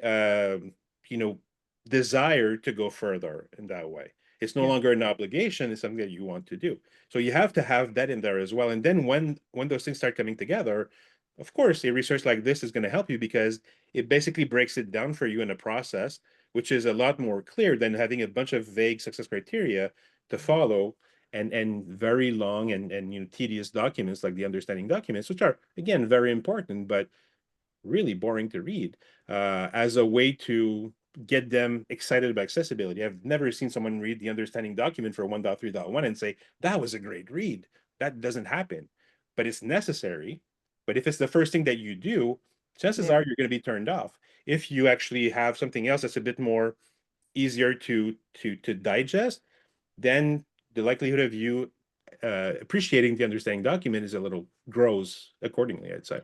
desire to go further in that way. It's no longer an obligation, it's something that you want to do. So you have to have that in there as well. And then when those things start coming together, of course, a resource like this is going to help you because it basically breaks it down for you in a process, which is a lot more clear than having a bunch of vague success criteria to follow, and very long and tedious documents like the understanding documents, which are, again, very important, but really boring to read, as a way to get them excited about accessibility. I've never seen someone read the understanding document for 1.3.1 and say, that was a great read. That doesn't happen, but it's necessary. But if it's the first thing that you do, chances are you're going to be turned off. If you actually have something else that's a bit more easier to digest, then the likelihood of you appreciating the understanding document is grows accordingly, I'd say.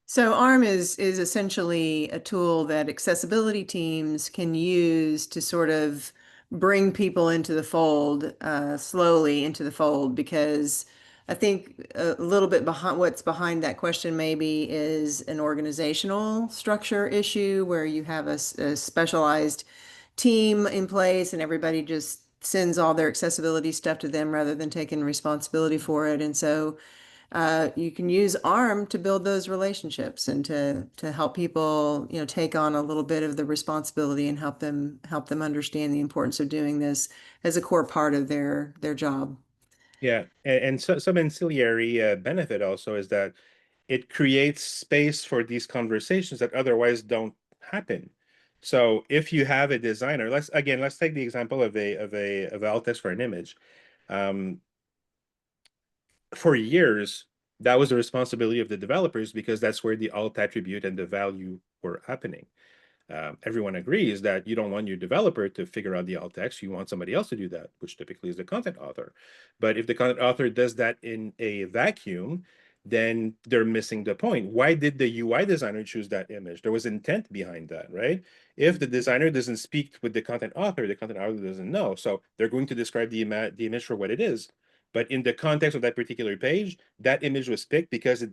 So ARRM is essentially a tool that accessibility teams can use to sort of bring people into the fold, slowly into the fold, because I think a little bit behind what's behind that question maybe is an organizational structure issue where you have a specialized team in place and everybody just sends all their accessibility stuff to them rather than taking responsibility for it. And so you can use ARRM to build those relationships and to help people, take on a little bit of the responsibility and help them understand the importance of doing this as a core part of their job. Yeah, and so some ancillary benefit also is that it creates space for these conversations that otherwise don't happen. So if you have a designer, let's take the example of alt text for an image. For years, that was the responsibility of the developers because that's where the alt attribute and the value were happening. Everyone agrees that you don't want your developer to figure out the alt text. You want somebody else to do that, which typically is the content author. But if the content author does that in a vacuum, then they're missing the point. Why did the UI designer choose that image? There was intent behind that, right? If the designer doesn't speak with the content author doesn't know. So they're going to describe the image for what it is. But in the context of that particular page, that image was picked because it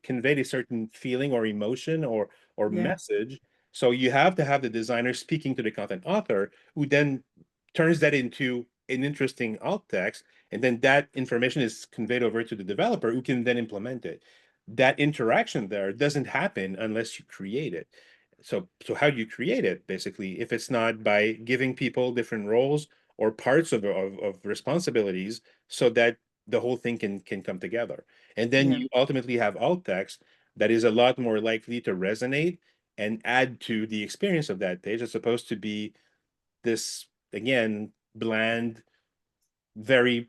conveyed a certain feeling or emotion or Yeah. message. So you have to have the designer speaking to the content author, who then turns that into an interesting alt text, and then that information is conveyed over to the developer, who can then implement it. That interaction there doesn't happen unless you create it. So how do you create it? Basically, if it's not by giving people different roles or parts of responsibilities, so that the whole thing can come together. And then Yeah. you ultimately have alt text that is a lot more likely to resonate and add to the experience of that page, as opposed to be this, again, bland, very,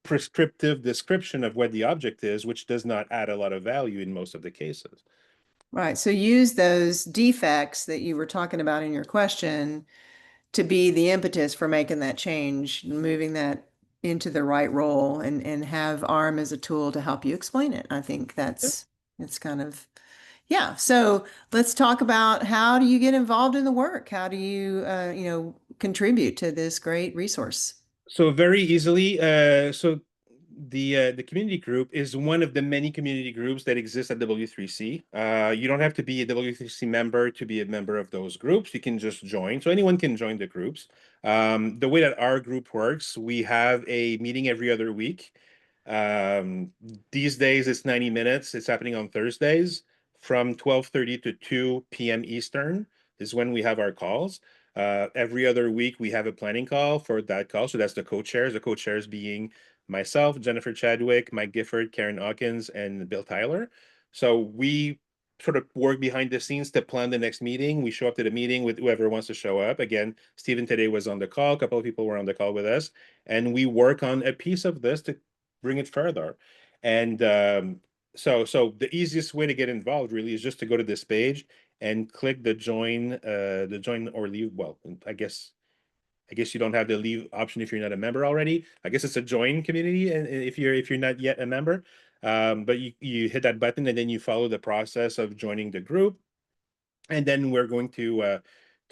prescriptive description of what the object is, which does not add a lot of value in most of the cases. Right. So use those defects that you were talking about in your question to be the impetus for making that change, moving that into the right role, and have ARRM as a tool to help you explain it. I think it's kind of, yeah. So let's talk about, how do you get involved in the work? How do you, contribute to this great resource? So very easily, so the community group is one of the many community groups that exist at W3C. You don't have to be a W3C member to be a member of those groups. You can just join. So anyone can join the groups. The way that our group works, we have a meeting every other week. These days it's 90 minutes. It's happening on Thursdays from 12:30 to 2 p.m. Eastern is when we have our calls. Every other week we have a planning call for that call. So that's the co-chairs being myself, Jennifer Chadwick, Mike Gifford, Karen Hawkins, and Bill Tyler. So we sort of work behind the scenes to plan the next meeting. We show up to the meeting with whoever wants to show up. Again, Stephen today was on the call. A couple of people were on the call with us, and we work on a piece of this to bring it further. And so the easiest way to get involved really is just to go to this page and click the join or leave. Well, I guess you don't have the leave option if you're not a member already. I guess it's a join community, and if you're not yet a member, but you hit that button and then you follow the process of joining the group, and then we're going to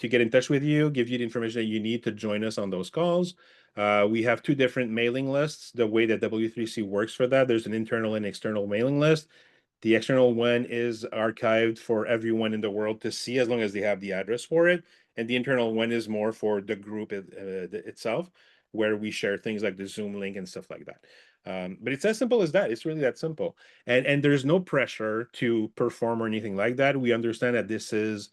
get in touch with you, give you the information that you need to join us on those calls. We have two different mailing lists. The way that W3C works for that, there's an internal and external mailing list. The external one is archived for everyone in the world to see, as long as they have the address for it. And the internal one is more for the group itself, where we share things like the Zoom link and stuff like that. But it's as simple as that. It's really that simple. And there's no pressure to perform or anything like that. We understand that this is,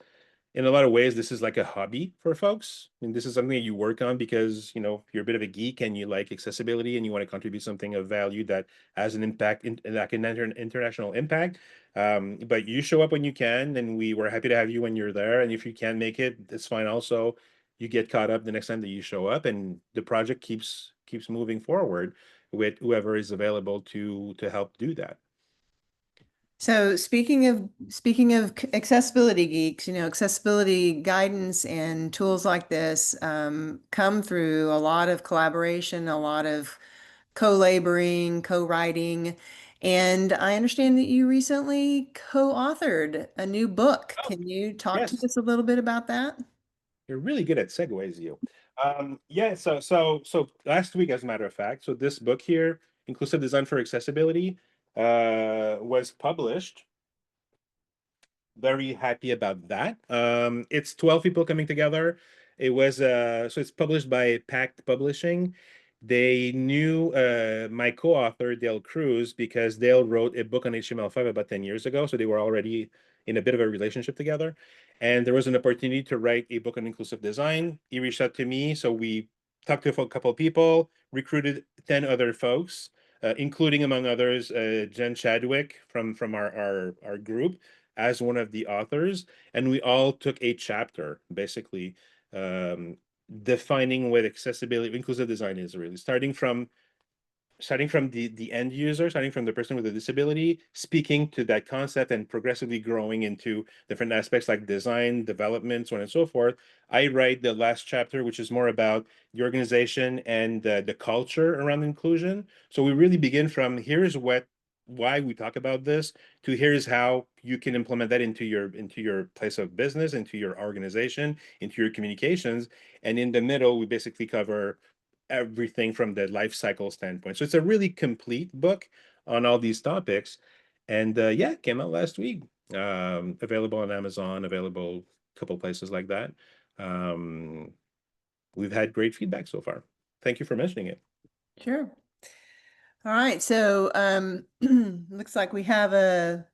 in a lot of ways, this is like a hobby for folks. I mean, this is something that you work on because, you're a bit of a geek and you like accessibility and you want to contribute something of value that has an impact, like an international impact. But you show up when you can, and we're happy to have you when you're there. And if you can't make it, it's fine. Also, you get caught up the next time that you show up, and the project keeps moving forward with whoever is available to help do that. So speaking of accessibility geeks, accessibility guidance and tools like this come through a lot of collaboration, a lot of co-laboring, co-writing, and I understand that you recently co-authored a new book. Oh, Can you talk to yes. us a little bit about that? You're really good at segues, you. Yeah, so last week, as a matter of fact, so this book here, Inclusive Design for Accessibility, was published. Very happy about that. It's 12 people coming together. It was so it's published by Pact Publishing. They knew my co-author Dale Cruz because Dale wrote a book on HTML5 about 10 years ago, so they were already in a bit of a relationship together. And there was an opportunity to write a book on inclusive design. He reached out to me, so we talked to a couple of people, recruited 10 other folks, including, among others, Jen Chadwick from our group as one of the authors, and we all took a chapter, basically defining what accessibility, inclusive design is, really starting from the end user, starting from the person with a disability, speaking to that concept and progressively growing into different aspects like design, development, so on and so forth. I write the last chapter, which is more about the organization and the culture around inclusion. So we really begin from here's why we talk about this, to here's how you can implement that into your place of business, into your organization, into your communications. And in the middle, we basically cover everything from the life cycle standpoint. So it's a really complete book on all these topics. And yeah, it came out last week. Available on Amazon, available a couple places like that. We've had great feedback so far. Thank you for mentioning it. Sure. All right, so looks like we have a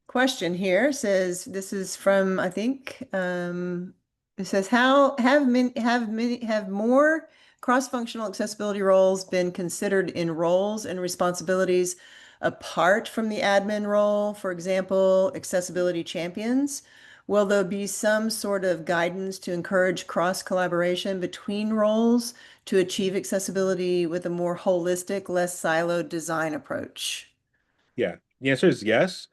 question here. Says this is from, I think, it says, how have more cross-functional accessibility roles been considered in roles and responsibilities apart from the admin role? For example, accessibility champions. Will there be some sort of guidance to encourage cross-collaboration between roles to achieve accessibility with a more holistic, less siloed design approach? Yeah, the answer is yes.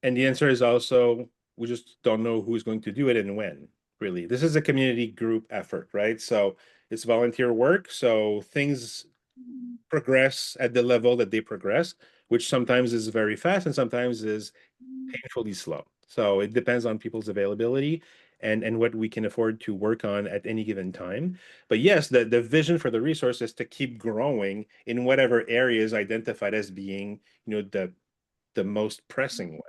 And the answer is also, we just don't know who's going to do it and when, really. This is a community group effort, right? So it's volunteer work. So things progress at the level that they progress, which sometimes is very fast and sometimes is painfully slow. So it depends on people's availability and what we can afford to work on at any given time. But yes, the vision for the resource is to keep growing in whatever area is identified as being, the most pressing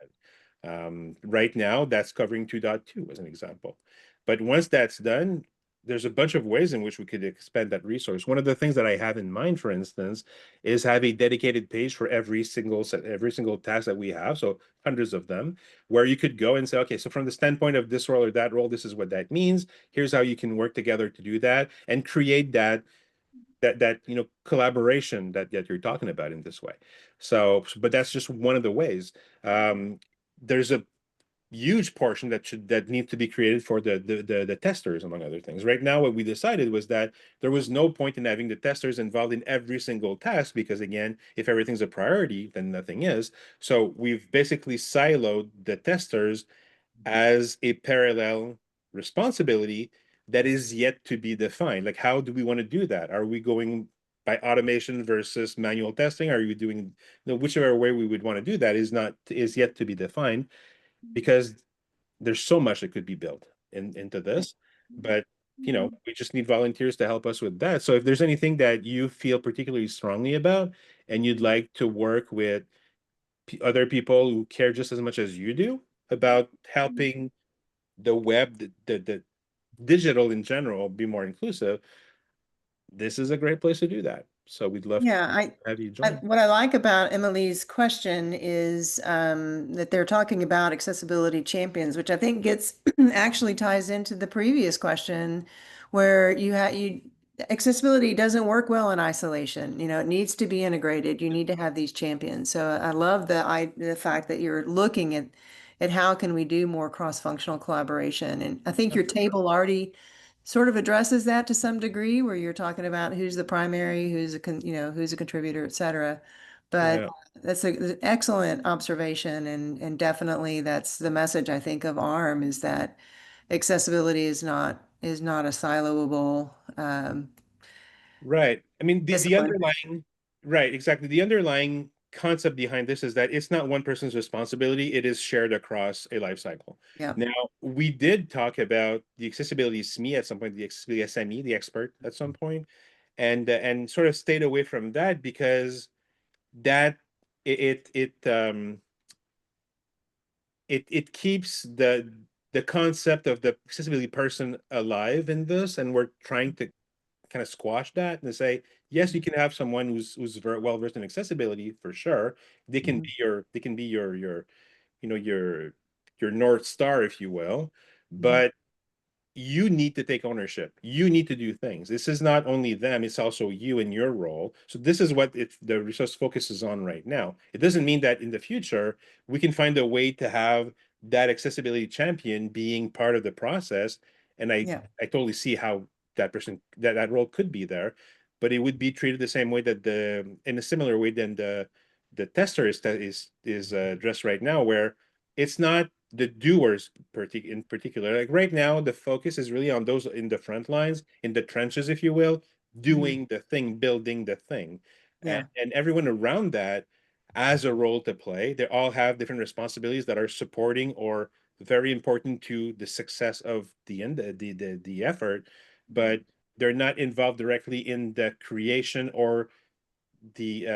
one. Right now, that's covering 2.2 as an example. But once that's done, there's a bunch of ways in which we could expand that resource. One of the things that I have in mind, for instance, is have a dedicated page for every single task that we have, so hundreds of them, where you could go and say, okay, so from the standpoint of this role or that role, this is what that means. Here's how you can work together to do that and create that collaboration that you're talking about in this way. So, but that's just one of the ways. There's a huge portion that needs to be created for the testers, among other things. Right now, what we decided was that there was no point in having the testers involved in every single task, because again, if everything's a priority, then nothing is. So we've basically siloed the testers as a parallel responsibility that is yet to be defined. Like, how do we want to do that? Are we going by automation versus manual testing? Are you doing, whichever way we would want to do that is yet to be defined, because there's so much that could be built into this. But we just need volunteers to help us with that. So if there's anything that you feel particularly strongly about and you'd like to work with other people who care just as much as you do about helping the web, the digital in general, be more inclusive, this is a great place to do that. So we'd love to have you join. What I like about Emily's question is that they're talking about accessibility champions, which I think gets actually ties into the previous question, where accessibility doesn't work well in isolation. It needs to be integrated. You need to have these champions. So I love the fact that you're looking at how can we do more cross-functional collaboration. And I think your table already sort of addresses that to some degree, where you're talking about who's the primary, who's a contributor, et cetera. But that's an excellent observation, and definitely that's the message, I think, of ARRM, is that accessibility is not a siloable Right. I mean, the discipline. underlying, right, exactly. The underlying concept behind this is that it's not one person's responsibility, it is shared across a life cycle. Yeah. Now, we did talk about the accessibility SME at some point, the accessibility SME, the expert at some point, and sort of stayed away from that because that it keeps the concept of the accessibility person alive in this, and we're trying to kind of squash that and say, yes, you can have someone who's very well versed in accessibility for sure. They can be your North Star, if you will, but you need to take ownership. You need to do things. This is not only them, it's also you and your role. So this is what the resource focuses on right now. It doesn't mean that in the future, we can find a way to have that accessibility champion being part of the process. And I totally see how that role could be there, but it would be treated the same way in a similar way than the tester is addressed right now, where it's not the doers in particular. Like right now, the focus is really on those in the front lines, in the trenches, if you will, doing the thing, building the thing. And everyone around that has a role to play. They all have different responsibilities that are supporting or very important to the success of the effort. But they're not involved directly in the creation or the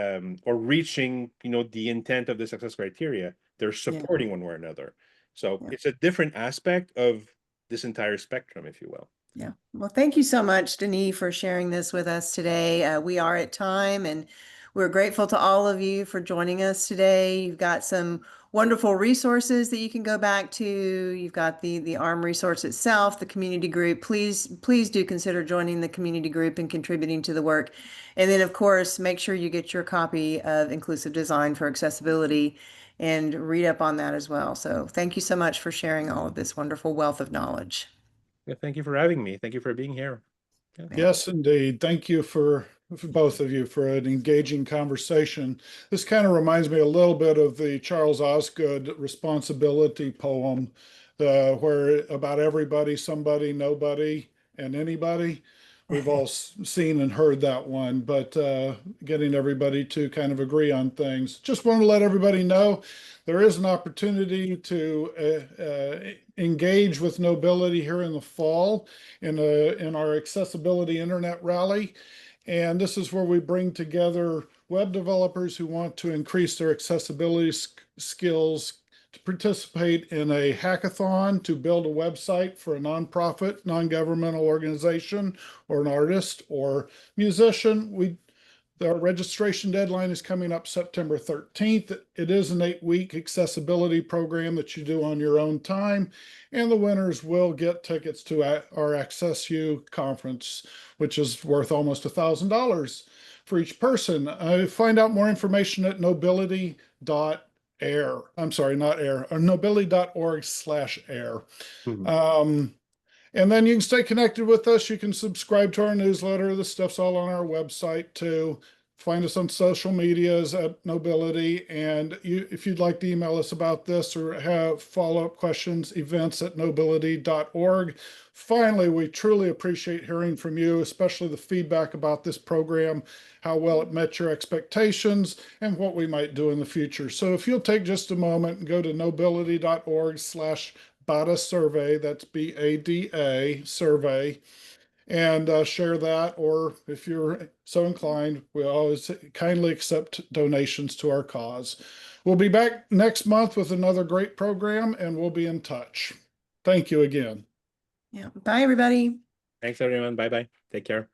or reaching, you know, the intent of the success criteria. They're supporting one or another. So Yeah. it's a different aspect of this entire spectrum, if you will. Yeah. Well, thank you so much, Denis, for sharing this with us today. We are at time, and we're grateful to all of you for joining us today. You've got some wonderful resources that you can go back to. You've got the ARRM resource itself, the community group. Please do consider joining the community group and contributing to the work. And then, of course, make sure you get your copy of Inclusive Design for Accessibility and read up on that as well. So thank you so much for sharing all of this wonderful wealth of knowledge. Yeah, thank you for having me. Thank you for being here. Yeah. Yes, indeed. Thank you for both of you for an engaging conversation. This kind of reminds me a little bit of the Charles Osgood responsibility poem, where about everybody, somebody, nobody, and anybody. We've all seen and heard that one, but getting everybody to kind of agree on things. Just want to let everybody know there is an opportunity to engage with Knowbility here in the fall in our accessibility internet rally. And this is where we bring together web developers who want to increase their accessibility skills to participate in a hackathon to build a website for a nonprofit, non-governmental organization, or an artist or musician. The registration deadline is coming up September 13th. It is an 8-week accessibility program that you do on your own time, and the winners will get tickets to our AccessU conference, which is worth almost $1,000 for each person. Find out more information at knowbility.air. I'm sorry, not air, or knowbility.org/air. And then you can stay connected with us. You can subscribe to our newsletter. This stuff's all on our website too. Find us on social medias at Knowbility. And if you'd like to email us about this or have follow-up questions, events@knowbility.org. Finally, we truly appreciate hearing from you, especially the feedback about this program, how well it met your expectations, and what we might do in the future. So if you'll take just a moment and go to knowbility.org/BADA survey, that's BADA survey, and share that. Or if you're so inclined, we always kindly accept donations to our cause. We'll be back next month with another great program, and we'll be in touch. Thank you again. Yeah. Bye, everybody. Thanks, everyone. Bye-bye. Take care.